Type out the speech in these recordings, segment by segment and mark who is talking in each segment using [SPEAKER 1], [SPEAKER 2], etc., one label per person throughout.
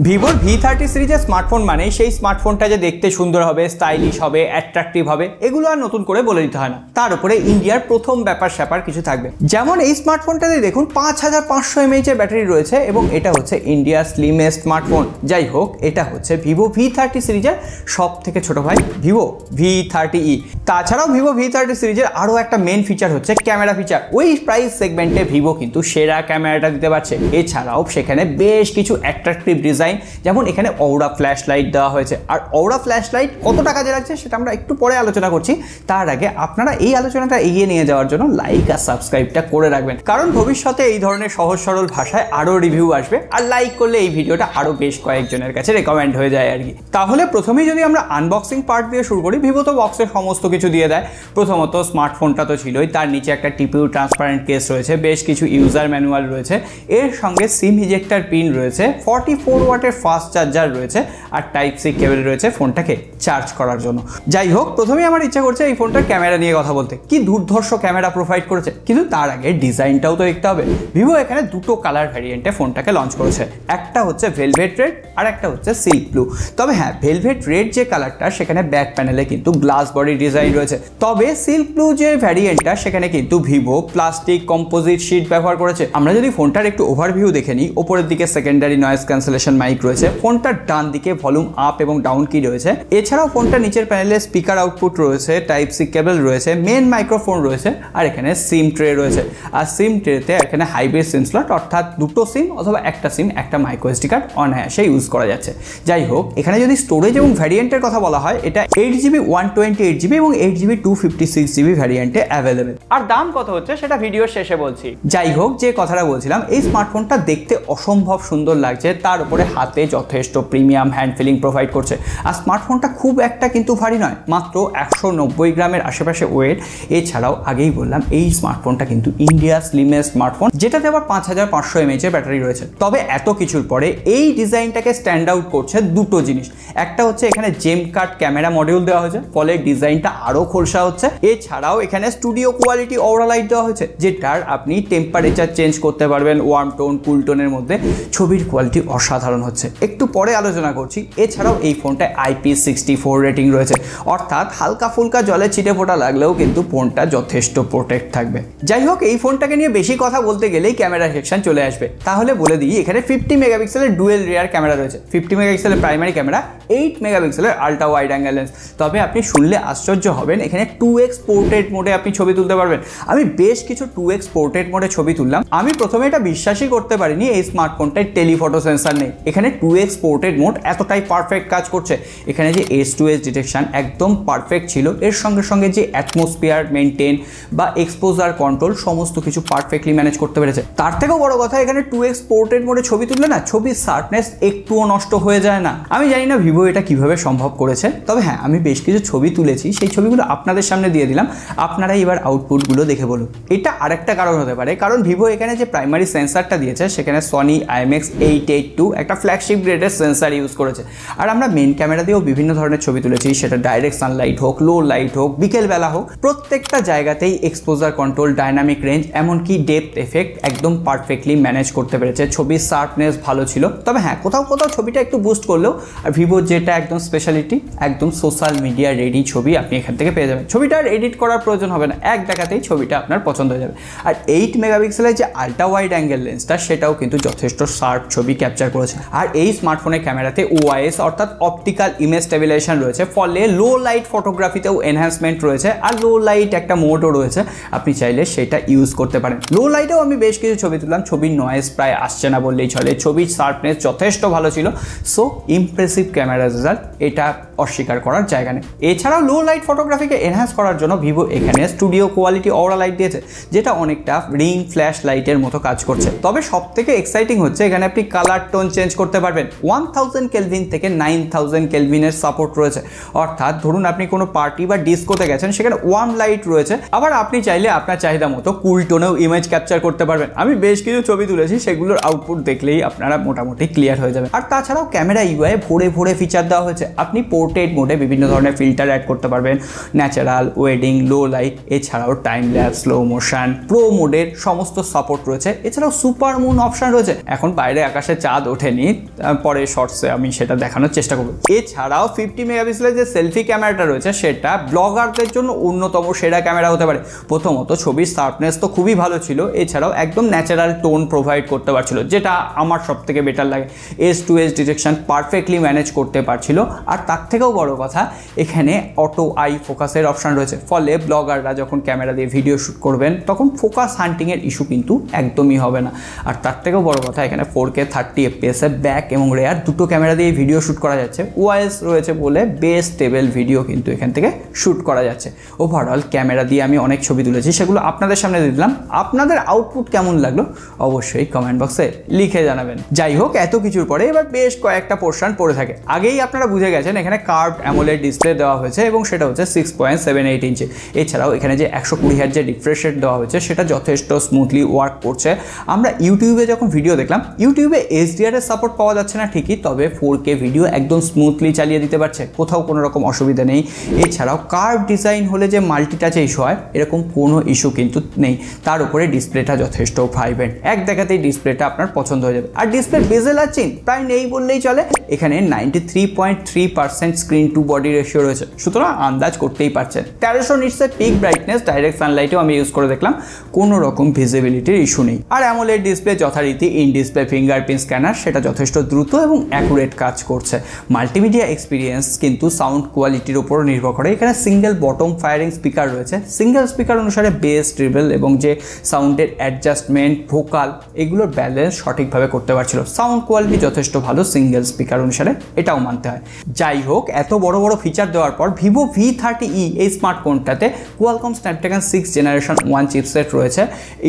[SPEAKER 1] ভিভোর V30 সিরিজের smartphone মানে সেই স্মার্টফোনটা যে দেখতে সুন্দর হবে, স্টাইলিশ হবে, অ্যাট্রাকটিভ হবে, এগুলো আর নতুন করে বলে দিতে হয় না। তার উপরে ইন্ডিয়ার প্রথম ব্যাপার স্যাপার কিছু থাকবে। যেমন এই স্মার্টফোনটাতে দেখুন 5500 mAh এর ব্যাটারি রয়েছে এবং এটা হচ্ছে ইন্ডিয়ার স্লিমেস্ট স্মার্টফোন। যাই হোক, এটা হচ্ছে ভিভো V30 সিরিজের সব থেকে ছোট ভাই ভিভো V30e। তাছাড়াও ভিভো V30 সিরিজের আরও একটা মেন ফিচার হচ্ছে ক্যামেরা ফিচার। ওই প্রাইস সেগমেন্টে ভিভো কিন্তু সেরা ক্যামেরাটা দিতে পারছে। এছাড়াও সেখানে বেশ কিছু অ্যাট্রাকটিভ ডিজাইন, যেমন এখানে অউরা ফ্ল্যাশ লাইট দেওয়া হয়েছে। আর অউরা ফ্ল্যাশ লাইট কতটা কাজে লাগছে সেটা আমরা একটু পরে আলোচনা করছি। তার আগে আপনারা এই আলোচনাটা এগিয়ে নিয়ে যাওয়ার জন্য লাইক আর সাবস্ক্রাইবটা করে রাখবেন, কারণ ভবিষ্যতে এই ধরনের সহজ সরল ভাষায় আরও রিভিউ আসবে। আর লাইক করলে এই ভিডিওটা আরও বেশ কয়েকজনের কাছে রেকমেন্ড হয়ে যায় আর কি। তাহলে প্রথমেই যদি আমরা আনবক্সিং পার্ট দিয়ে শুরু করি, ভিভো তো বক্সে সমস্ত কিছু দিয়ে দেয়। প্রথমত স্মার্টফোনটা তো ছিলই, তার নিচে একটা টিপিউ ট্রান্সপারেন্ট কেস রয়েছে, বেশ কিছু ইউজার ম্যানুয়াল রয়েছে, এর সঙ্গে সিম ইজেক্টার পিন রয়েছে, 44 ওয়াটের ফাস্ট চার্জার রয়েছে আর টাইপ সি কেবল রয়েছে ফোনটাকে চার্জ করার জন্য। যাই হোক, প্রথমেই আমার ইচ্ছা করছে এই ফোনটার ক্যামেরা নিয়ে কথা বলতে। কি দুর্ধর্ষ ক্যামেরা প্রোভাইড করেছে, কিন্তু তার আগে ডিজাইনটাও তো দেখতে হবে। ভিভো এখানে দুটো কালার ভ্যারিয়েন্টে ফোনটাকে লঞ্চ করেছে, একটা হচ্ছে ভেলভেট রেড আর একটা হচ্ছে সিল্ক ব্লু। তবে হ্যাঁ, ভেলভেট রেড যে কালারটা সেখানে ব্যাক প্যানেলে কিন্তু গ্লাস বডি ডিজাইন রয়েছে, তবে সিল্ক ব্লু যে ভ্যারিয়েন্টটা সেখানে কিন্তু ভিভো প্লাস্টিক কম্পোজিট শিট ব্যবহার করেছে। আমরা যদি ফোনটার একটু ওভারভিউ দেখে নিই, ওপরের দিকে সেকেন্ডারি নয়েজ ক্যান্সেলেশন মাইক রয়েছে, ফোনটার ডান দিকে ভলিউম আপ এবং ডাউন কি রয়েছে। এছাড়াও ফোনটার নিচের প্যানেলে স্পিকার আউটপুট রয়েছে, টাইপ সি কেবল রয়েছে, মেন মাইক্রোফোন রয়েছে আর এখানে সিম ট্রে রয়েছে। আর সিম ট্রেতে এখানে হাইব্রিড সিম স্লট, অর্থাৎ দুটো সিম অথবা একটা সিম একটা মাইক্রো এসডি কার্ড অনায়াসে ইউজ করা যাচ্ছে। যাই হোক, এখানে যদি স্টোরেজ এবং ভ্যারিয়েন্টের কথা বলা হয়, এটা 8GB 128GB এবং 8GB 256GB ভ্যারিয়েন্টে অ্যাভেলেবেল। আর দাম কত হচ্ছে সেটা ভিডিওর শেষে বলছি। যাই হোক, যে কথাটা বলছিলাম, এই স্মার্টফোনটা দেখতে অসম্ভব সুন্দর লাগছে, তার উপরে হাতে যথেষ্ট প্রিমিয়াম হ্যান্ড ফিলিং প্রোভাইড করছে। আর স্মার্টফোনটা খুব একটা কিন্তু ভারী নয়, মাত্র 190 গ্রামের আশেপাশে ওয়েট। এছাড়াও আগেই বললাম এই স্মার্টফোনটা কিন্তু ইন্ডিয়া স্লিমেস্ট স্মার্টফোন, যেটাতে আবার 5500 mAh এর ব্যাটারি রয়েছে। তবে এত কিছুর পরে এই ডিজাইনটাকে স্ট্যান্ড আউট করছে দুটো জিনিস। একটা হচ্ছে এখানে জেম কাট ক্যামেরা মডিউল দেওয়া হয়েছে, ফলে ডিজাইনটা আরও খোলসা হচ্ছে। এছাড়াও এখানে স্টুডিও কোয়ালিটি অউরা লাইট দেওয়া হয়েছে, যেটার আপনি টেম্পারেচার চেঞ্জ করতে পারবেন ওয়ার্ম টোন কুল টোনের মধ্যে। ছবির কোয়ালিটি অসাধারণ হচ্ছে, একটু পরে আলোচনা করছি। এছাড়াও এই ফোনটায় IP64 রেটিং রয়েছে, অর্থাৎ হালকা ফুলকা জলে ছিটে ফোটা লাগলেও কিন্তু ফোনটা যথেষ্ট প্রোটেক্ট থাকবে। যাই হোক, এই ফোনটাকে নিয়ে বেশি কথা বলতে গেলেই ক্যামেরা সেকশন চলে আসবে। তাহলে বলে দিই, এখানে 50 মেগাপিক্সেলের ডুয়েল রিয়ার ক্যামেরা রয়েছে, 50 মেগাপিক্সেলের প্রাইমারি ক্যামেরা, 8 মেগাপিক্সেলের আলট্রা ওয়াইড অ্যাঙ্গেল লেন্স। তবে আপনি শুনলে আশ্চর্য হবেন, এখানে 2x পোর্ট্রেট মোডে আপনি ছবি তুলতে পারবেন। আমি বেশ কিছু 2x পোর্ট্রেট মোডে ছবি তুললাম, আমি প্রথমে এটা বিশ্বাসই করতে পারিনি এই স্মার্টফোনটায় টেলিফটো সেন্সার নেই। এখানে 2x পোর্ট্রেট মোড এতটাই পারফেক্ট কাজ করছে। এখানে যে S2S ডিটেকশন একদম পারফেক্ট ছিল, এর সঙ্গে সঙ্গে যে অ্যাটমসফিয়ার মেনটেন বা এক্সপোজার কন্ট্রোল সমস্ত কিছু পারফেক্টলি ম্যানেজ করতে পেরেছে। তার থেকেও বড় কথা, এখানে 2x পোর্ট্রেট মোডে ছবি তুললে না, ছবির শার্পনেস একটুও নষ্ট হয়ে যায় না। আমি জানি না ভিভো এটা কিভাবে সম্ভব করেছে, তবে হ্যাঁ, আমি বেশ কিছু ছবি তুলেছি, সেই ছবিগুলো আপনাদের সামনে দিয়ে দিলাম, আপনারা এবার আউটপুটগুলো দেখে বলুন। এটা আরেকটা কারণ হতে পারে, কারণ ভিভো এখানে যে প্রাইমারি সেন্সারটা দিয়েছে সেখানে সনি IMX882 একটা ফ্ল্যাগশিপ গ্রেডের সেন্সার ইউজ করেছে। আর আমরা মেন ক্যামেরা দিয়েও বিভিন্ন ধরনের ছবি তুলেছি, সেটা ডাইরেক্ট সানলাইট হোক, লো লাইট হোক, বিকেলবেলা হোক, প্রত্যেকটা জায়গাতেই এক্সপোজার কন্ট্রোল, ডাইনামিক রেঞ্জ, এমনকি ডেপথ এফেক্ট একদম পারফেক্টলি ম্যানেজ করতে পেরেছে। ছবির শার্পনেস ভালো ছিল। তবে হ্যাঁ, কোথাও কোথাও ছবিটা একটু বুস্ট করলেও, আর ভিভোর যেটা একদম স্পেশালিটি, একদম সোশ্যাল মিডিয়া রেডি ছবি আপনি এখান থেকে পেয়ে যাবেন। ছবিটা আর এডিট করার প্রয়োজন হবে না, এক দেখাতেই ছবিটা আপনার পছন্দ হয়ে যাবে। আর 8 মেগাপিক্সেলের যে আলট্রা ওয়াইড অ্যাঙ্গেল লেন্সটা, সেটাও কিন্তু যথেষ্ট শার্প ছবি ক্যাপচার করেছে। আর এই স্মার্টফোনের ক্যামেরাতে OIS অর্থাৎ অপটিক্যাল ইমেজ স্টেবিলাইজেশন রয়েছে, ফলে লো লাইট ফটোগ্রাফিতেও এনহ্যান্সমেন্ট রয়েছে। আর লো লাইট একটা মোডও রয়েছে, আপনি চাইলে সেটা ইউজ করতে পারেন। লো লাইটেও আমি বেশ কিছু ছবি তুললাম, ছবির নয়েজ প্রায় আসছে না বললেই চলে, ছবির শার্পনেস যথেষ্ট ভালো ছিল। সো ইমপ্রেসিভ ক্যামেরা রেজাল্ট, এটা অস্বীকার করার জায়গা নেই। এছাড়াও লো লাইট ফটোগ্রাফিকে এনহ্যান্স করার জন্য ভিভো এখানে স্টুডিও কোয়ালিটি অউরা লাইট দিয়েছে, যেটা অনেকটা রিং ফ্ল্যাশ লাইটের মতো কাজ করছে। তবে সব থেকে এক্সাইটিং হচ্ছে, এখানে আপনি কালার টোন চেঞ্জ করতে পারবেন। 1000 কেলভিন থেকে 9000 কেলভিনের সাপোর্ট রয়েছে, অর্থাৎ ধরুন আপনি কোনো পার্টি বা ডিস্কোতে গেছেন, সেখানে ওয়ার্ম লাইট রয়েছে। আবার আপনি চাইলে আপনার চাহিদা মতো কুল টোনেও ইমেজ ক্যাপচার করতে পারবেন। আমি বেশ কিছু ছবি তুলেছি, সেগুলোর আউটপুট দেখলেই আপনারা মোটামুটি ক্লিয়ার হয়ে যাবে। আর তাছাড়াও ক্যামেরা UI ভরে ভরে ফিচার দেওয়া হয়েছে। আপনি পোর্ট্রেট মোডে বিভিন্ন ধরনের ফিল্টার অ্যাড করতে পারবেন, ন্যাচারাল, ওয়েডিং, লো লাইট, এছাড়াও time lapse, slow motion, pro মোডের সমস্ত সাপোর্ট রয়েছে। এছাড়াও সুপার মুন অপশন রয়েছে। এখন বাইরে আকাশে চাঁদ ওঠেনি, দেখিনি, পরে শর্টসে আমি সেটা দেখানোর চেষ্টা করব। এছাড়াও 50 মেগাপিক্সেলের যে সেলফি ক্যামেরাটা রয়েছে সেটা ব্লগারদের জন্য অন্যতম সেরা ক্যামেরা হতে পারে। প্রথমত ছবির শার্পনেস তো খুবই ভালো ছিল, এছাড়াও একদম ন্যাচারাল টোন প্রোভাইড করতে পারছিল, যেটা আমার সব থেকে বেটার লাগে। S2S ডিটেকশন পারফেক্টলি ম্যানেজ করতে পারছিল। আর তার থেকেও বড় কথা, এখানে অটো আই ফোকাসের অপশান রয়েছে, ফলে ব্লগাররা যখন ক্যামেরা দিয়ে ভিডিও শ্যুট করবেন তখন ফোকাস হান্টিংয়ের ইস্যু কিন্তু একদমই হবে না। আর তার থেকেও বড় কথা, এখানে 4K 30 FPS ব্যাক এবং রেয়ার দুটো ক্যামেরা দিয়ে ভিডিও শ্যুট করা যাচ্ছে। ওআইএস রয়েছে বলে বেস স্টেবল ভিডিও কিন্তু এখান থেকে শ্যুট করা যাচ্ছে। ওভারঅল ক্যামেরা দিয়ে আমি অনেক ছবি তুলেছি, সেগুলো আপনাদের সামনে দিলাম। আপনাদের আউটপুট কেমন লাগলো অবশ্যই কমেন্ট বক্সে লিখে জানাবেন। যাই হোক, এত কিছুর পরে এবার বেশ কয়েকটা পোর্শন পড়ে থাকে। আগেই আপনারা বুঝে গেছেন এখানে কার্ভড অ্যামোলেড ডিসপ্লে দেওয়া হয়েছে এবং সেটা হচ্ছে 6.78 ইঞ্চি। এছাড়াও এখানে যে 120 হার্টজ যে রিফ্রেশ রেট দেওয়া হয়েছে সেটা যথেষ্ট স্মুথলি ওয়ার্ক করছে। আমরা ইউটিউবে যখন ভিডিও দেখলাম, ইউটিউবে HDR এর সাপোর্ট পাওয়া যাচ্ছে না ঠিকই, তবে 4K ভিডিও একদম স্মুথলি চালিয়ে দিতে পারছে, কোথাও কোনো রকম অসুবিধা নেই। এছাড়াও কার্ভ ডিজাইন হলে যে মাল্টিটাচে ইস্যু হয় এরকম কোনো ইস্যু কিন্তু নেই। তার উপরে ডিসপ্লেটা যথেষ্ট ভাইব্রেন্ট, এক দেখাতেই ডিসপ্লেটা আপনার পছন্দ হয়ে যাবে। আর ডিসপ্লে বেজেল আর চিন প্রায় নেই বললেই চলে। এখানে 93.3% স্ক্রিন টু বডি রেশিও রয়েছে, সুতরাং আন্দাজ করতেই পারছেন। 1300 নিটসের পিক ব্রাইটনেস ডাইরেক্ট সানলাইটেও আমি ইউজ করে দেখলাম, কোনো রকম ভিজিবিলিটির ইস্যু নেই। আর অ্যামোলেড ডিসপ্লে যথারীতি ইন ডিসপ্লে ফিঙ্গারপ্রিন্ট স্ক্যানার, সেটা যথেষ্ট দ্রুত এবং অ্যাকুরেট কাজ করছে। মাল্টিমিডিয়া এক্সপিরিয়েন্স কিন্তু সাউন্ড কোয়ালিটির উপর নির্ভর করে। এখানে সিঙ্গেল বটম ফায়ারিং স্পিকার রয়েছে, সিঙ্গেল স্পিকার অনুসারে বেস, ট্রিবল এবং যে সাউন্ডের অ্যাডজাস্টমেন্ট, ভোকাল, এগুলোর ব্যালেন্স সঠিকভাবে করতে পারছিল। সাউন্ড কোয়ালিটি যথেষ্ট ভালো সিঙ্গেল স্পিকার অনুসারে, এটাও মানতে হয়। যাই হোক, এত বড় বড় ফিচার দেওয়ার পর ভিভো V30e এই স্মার্টফোনটাতে কোয়ালকম স্ন্যাপড্রাগন 6 জেনারেশন 1 চিপসেট রয়েছে,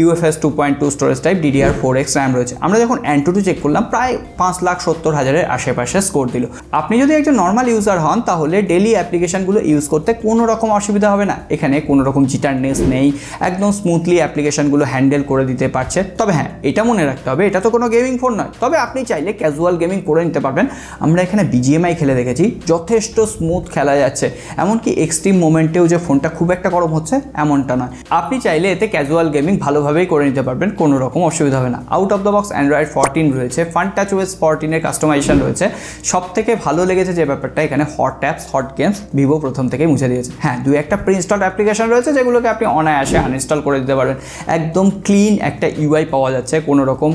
[SPEAKER 1] UFS 2.2 storage type, DDR4X RAM রয়েছে। আমরা যখন AnTuTu চেক করলাম প্রায় 5,70,000-এর আশেপাশে স্কোর দিল। আপনি যদি একজন নর্মাল ইউজার হন তাহলে ডেলি অ্যাপ্লিকেশনগুলো ইউজ করতে কোনো রকম অসুবিধা হবে না। এখানে কোনো রকম জিটারনেস নেই, একদম স্মুথলি অ্যাপ্লিকেশনগুলো হ্যান্ডেল করে দিতে পারছে। তবে হ্যাঁ, এটা মনে রাখতে হবে এটা তো কোনো গেমিং ফোন নয়, তবে আপনি চাইলে ক্যাজুয়াল গেমিং করে নিতে পারবেন। আমরা এখানে BGMI খেলে দেখেছি, যথেষ্ট স্মুথ খেলা যাচ্ছে। এমনকি এক্সট্রিম মোমেন্টেও যে ফোনটা খুব একটা গরম হচ্ছে এমনটা নয়। আপনি চাইলে এতে ক্যাজুয়াল গেমিং ভালোভাবেই করে নিতে পারবেন, কোনো রকম অসুবিধা হবে না। Out of the box Android 14 রয়েছে, FunTouchOS 14-এর কাস্টমাইজেশন রয়েছে। সব থেকে ভালো লেগেছে যে ব্যাপারটা, এখানে hot apps, hot games Vivo প্রথম থেকেই মুছে দিয়েছে। হ্যাঁ, দুই একটা প্রি ইনস্টল অ্যাপ্লিকেশন রয়েছে যেগুলোকে আপনি অনায়াসে আনইনস্টল করে দিতে পারবেন। একদম ক্লিন একটা UI পাওয়া যাচ্ছে, কোনো রকম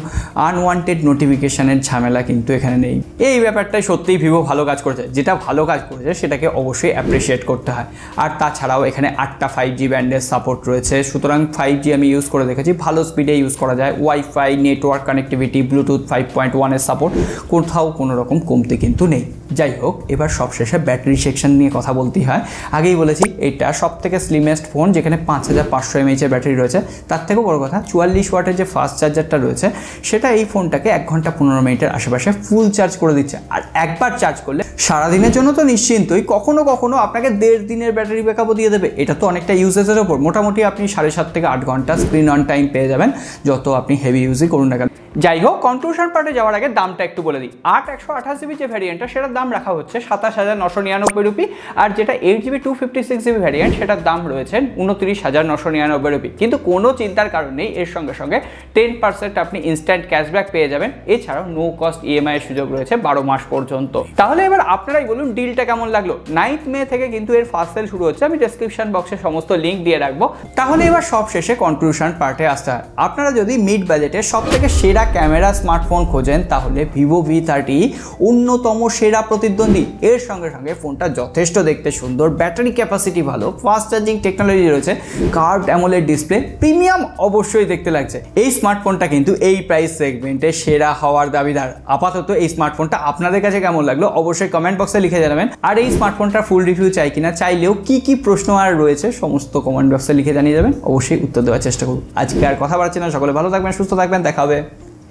[SPEAKER 1] আনওয়ান্টেড নোটিফিকেশনের ঝামেলা কিন্তু এখানে নেই। এই ব্যাপারটাই সত্যিই ভিভো ভালো কাজ করেছে। যেটা ভালো কাজ করেছে সেটাকে অবশ্যই অ্যাপ্রিসিয়েট করতে হয়। আর তাছাড়াও এখানে 8টা 5G ব্যান্ডের সাপোর্ট রয়েছে, সুতরাং 5G আমি ইউজ করে দেখেছি, ভালো স্পিডে ইউজ করা যায়। ওয়াইফাই, নেটওয়ার্ক কানেক্টিভিটি, ব্লুটুথ 5.1-এর সাপোর্ট, কোথাও কোনো রকম কমতি কিন্তু নেই। যাই হোক, এবার সবশেষে ব্যাটারি সেকশন নিয়ে কথা বলতেই হয়। আগেই বলেছি এটা সব থেকে স্লিমেস্ট ফোন, যেখানে 5500 mAh ব্যাটারি রয়েছে। তার থেকেও বড় কথা, 44 ওয়াটের যে ফাস্ট চার্জারটা রয়েছে সেটা এই ফোনটাকে 1 ঘন্টা 15 মিনিটের আশেপাশে ফুল চার্জ করে দিচ্ছে। আর একবার চার্জ করলে সারাদিনের জন্য তো নিশ্চিন্তই, কখনো কখনো আপনাকে 1.5 দিনের ব্যাটারি ব্যাকআপও দিয়ে দেবে। এটা তো অনেকটা ইউজেসের ওপর, মোটামুটি আপনি 7.5 থেকে 8 ঘন্টা স্ক্রিন অন টাইম পেয়ে যাবেন, যত আপনি হেভি ইউজই করুন না কেন। যাই হোক, কনক্লুশন পার্টে যাওয়ার আগে দামটা একটু বলে দিই। 8/128GB যে ভ্যারিয়েন্টটা সেটার দাম রাখা হচ্ছে 27,999 রুপি, আর যেটা 8GB 256GB ভ্যারিয়েন্ট সেটার দাম রয়েছে 29,999 রুপি। কিন্তু কোনো চিন্তার কারণ নেই, এর সঙ্গে সঙ্গে 10% আপনি ইনস্ট্যান্ট ক্যাশব্যাক পেয়ে যাবেন। এছাড়াও নো কস্ট EMI এর সুযোগ রয়েছে 12 মাস পর্যন্ত। তাহলে এবার আপনারাই বলুন ডিলটা কেমন লাগলো। 9th মে থেকে কিন্তু এর ফার্স্ট সেল শুরু হচ্ছে, আমি ডেসক্রিপশন বক্সে সমস্ত লিঙ্ক দিয়ে রাখবো। তাহলে এবার সব শেষে কনক্লুশন পার্টে আসতে হয়। আপনারা যদি মিড বাজেটে সব থেকে সেরা ক্যামেরা স্মার্টফোন খোঁজেন তাহলে ভিভো V30 অন্যতম সেরা প্রতিদ্বন্দ্বী। এর সঙ্গে সঙ্গে ফোনটা যথেষ্ট দেখতে সুন্দর, ব্যাটারি ক্যাপাসিটি ভালো, ফাস্ট চার্জিং টেকনোলজি রয়েছে, কার্ভড অ্যামোলেড ডিসপ্লে, প্রিমিয়াম অবশ্যই দেখতে লাগছে। এই স্মার্টফোনটা কিন্তু এই প্রাইস সেগমেন্টে সেরা হওয়ার দাবিদার। আপাতত এই স্মার্টফোনটা আপনাদের কাছে কেমন লাগলো অবশ্যই কমেন্ট বক্সে লিখে জানাবেন। আর এই স্মার্টফোনটার ফুল রিভিউ চাই কিনা, চাইলেও কি প্রশ্ন আর রয়েছে সমস্ত কমেন্ট বক্সে লিখে জানিয়ে যাবেন, অবশ্যই উত্তর দেওয়ার চেষ্টা করব। আজকে আর কথা বাড়ছি না, সকলে ভালো থাকবেন, সুস্থ থাকবেন, দেখা হবে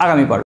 [SPEAKER 1] আগামী পর্বে।